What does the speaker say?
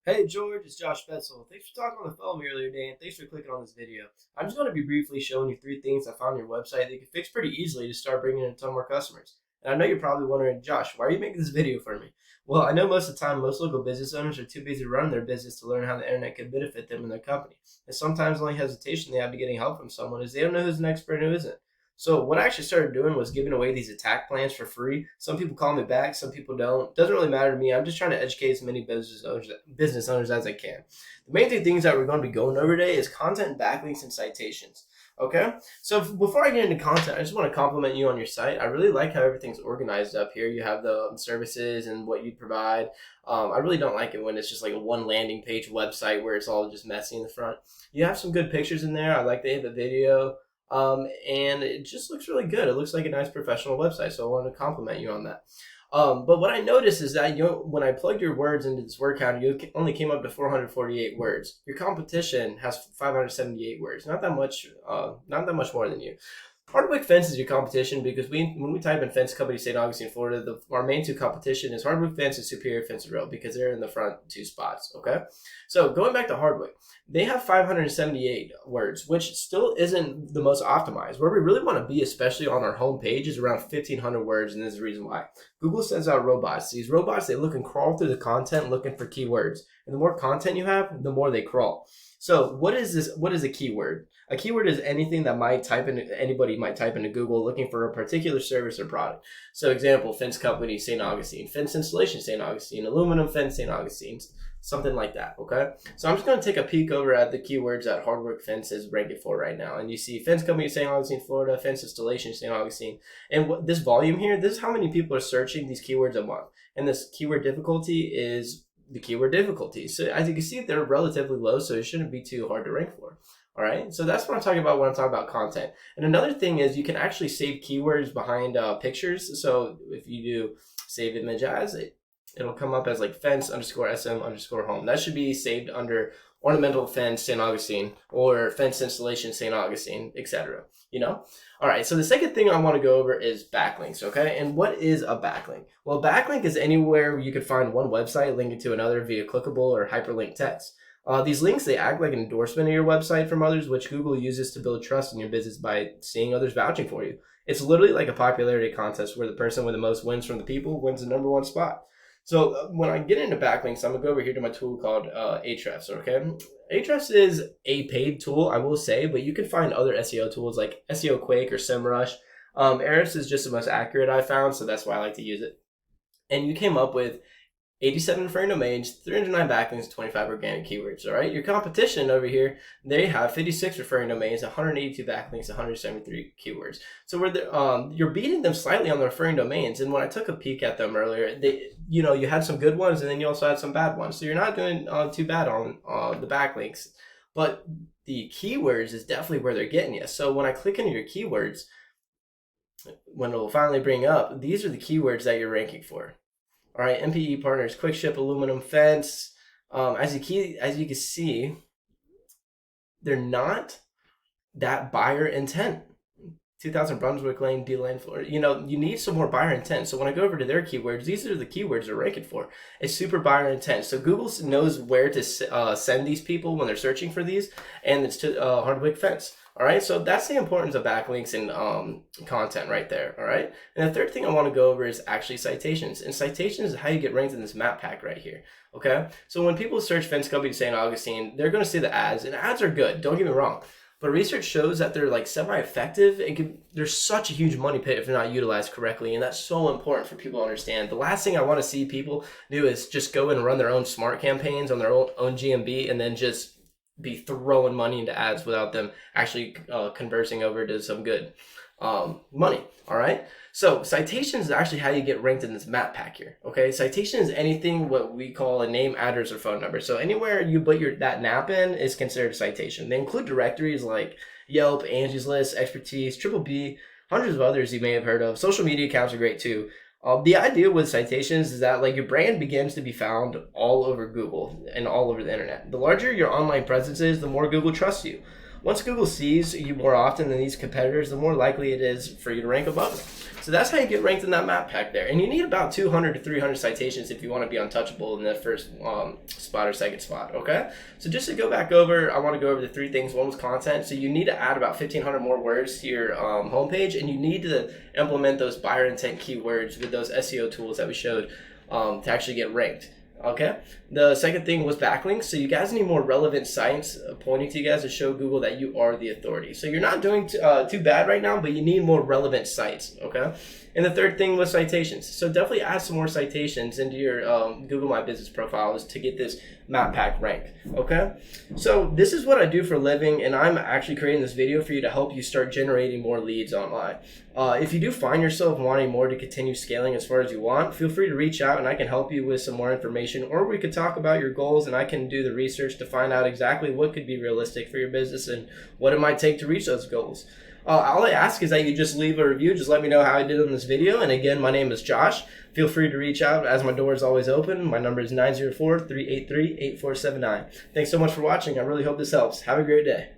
Hey George, it's Josh Betzel. Thanks for talking on the phone the earlier today, and thanks for clicking on this video. I'm just going to be briefly showing you three things I found on your website that you can fix pretty easily to start bringing in a ton more customers. And I know you're probably wondering, Josh, why are you making this video for me? Well, I know most of the time most local business owners are too busy running their business to learn how the internet can benefit them and their company. And sometimes the only hesitation they have to getting help from someone is they don't know who's an expert and who isn't. So what I actually started doing was giving away these attack plans for free. Some people call me back, some people don't. Doesn't really matter to me. I'm just trying to educate as many business owners as I can. The main two things that we're going to be going over today is content, backlinks, and citations. Okay, so before I get into content, I just want to compliment you on your site. I really like how everything's organized up here. You have the services and what you provide. I really don't like it when it's just like a one landing page website where it's all just messy in the front. You have some good pictures in there. I like they have a video. And it just looks really good. It looks like a nice professional website, so I wanted to compliment you on that. But what I noticed is that when I plugged your words into this word counter, you only came up to 448 words. Your competition has 578 words. Not that much more than you. Hardwick Fence is your competition because when we type in fence company St. Augustine, Florida, our main two competition is Hardwick Fence and Superior Fence Row because they're in the front two spots. Okay, so going back to Hardwick, they have 578 words, which still isn't the most optimized. Where we really want to be, especially on our home page, is around 1,500 words, and there's a reason why. Google sends out robots. These robots, they look and crawl through the content looking for keywords, and the more content you have, the more they crawl. So what is this? What is a keyword? A keyword is anything that anybody might type into Google looking for a particular service or product. So example, fence company, St. Augustine, fence installation, St. Augustine, aluminum fence, St. Augustine, something like that, okay? So I'm just going to take a peek over at the keywords that Hardwick Fence is ranking for right now. And you see fence company, St. Augustine, Florida, fence installation, St. Augustine. And this volume here, this is how many people are searching these keywords a month. And this keyword difficulty is the keyword difficulty. So as you can see, they're relatively low, so it shouldn't be too hard to rank for. All right, so that's what I'm talking about when I'm talking about content. And another thing is you can actually save keywords behind pictures. So if you do save image as, it'll come up as like fence _ SM _ home. That should be saved under ornamental fence St. Augustine or fence installation St. Augustine, etc. All right, so the second thing I want to go over is backlinks, okay? And what is a backlink? Well, a backlink is anywhere you could find one website linking to another via clickable or hyperlink text. These links, they act like an endorsement of your website from others, which Google uses to build trust in your business by seeing others vouching for you. It's literally like a popularity contest where the person with the most wins from the people wins the number one spot. So when I get into backlinks, I'm going to go over here to my tool called Ahrefs, okay? Ahrefs is a paid tool, I will say, but you can find other SEO tools like SEO Quake or SEMrush. Ahrefs is just the most accurate I found, so that's why I like to use it. And you came up with 87 referring domains, 309 backlinks, 25 organic keywords, all right? Your competition over here, they have 56 referring domains, 182 backlinks, 173 keywords. So you're beating them slightly on the referring domains. And when I took a peek at them earlier, you had some good ones and then you also had some bad ones. So you're not doing too bad on the backlinks. But the keywords is definitely where they're getting you. So when I click into your keywords, when it will finally bring up, these are the keywords that you're ranking for. All right, MPE partners, quick ship, aluminum fence. As you can see, they're not that buyer intent. 2000 Brunswick Lane, D Lane, Florida. You need some more buyer intent. So when I go over to their keywords, these are the keywords they're ranking for. It's super buyer intent. So Google knows where to send these people when they're searching for these, and it's to Hardwick Fence. All right, so that's the importance of backlinks and content right there, all right? And the third thing I want to go over is actually citations. And citations is how you get ranked in this map pack right here, okay? So when people search fence company St. Augustine, they're going to see the ads, and ads are good, don't get me wrong. But research shows that they're like semi-effective and there's such a huge money pit if they're not utilized correctly, and that's so important for people to understand. The last thing I want to see people do is just go and run their own smart campaigns on their own GMB and then just be throwing money into ads without them actually conversing over to some good money, all right? So citations is actually how you get ranked in this map pack here, okay? Citation is anything what we call a name, address, or phone number. So anywhere you put that NAP in is considered a citation. They include directories like Yelp, Angie's List, Expertise, Triple B, hundreds of others you may have heard of. Social media accounts are great too. The idea with citations is that your brand begins to be found all over Google and all over the internet. The larger your online presence is, the more Google trusts you. Once Google sees you more often than these competitors, the more likely it is for you to rank above them. So that's how you get ranked in that map pack there. And you need about 200 to 300 citations if you want to be untouchable in the first spot or second spot, okay? So just to go back over, I want to go over the three things. One was content. So you need to add about 1,500 more words to your homepage, and you need to implement those buyer intent keywords with those SEO tools that we showed to actually get ranked. Okay. The second thing was backlinks. So you guys need more relevant sites pointing to you guys to show Google that you are the authority. So you're not doing too bad right now, but you need more relevant sites. Okay. And the third thing was citations. So definitely add some more citations into your Google My Business profiles to get this map pack rank. Okay. So this is what I do for a living, and I'm actually creating this video for you to help you start generating more leads online. If you do find yourself wanting more to continue scaling as far as you want, feel free to reach out and I can help you with some more information, or we could talk about your goals and I can do the research to find out exactly what could be realistic for your business and what it might take to reach those goals. All I ask is that you just leave a review. Just let me know how I did on this video. And again, my name is Josh. Feel free to reach out as my door is always open. My number is 904-383-8479. Thanks so much for watching. I really hope this helps. Have a great day.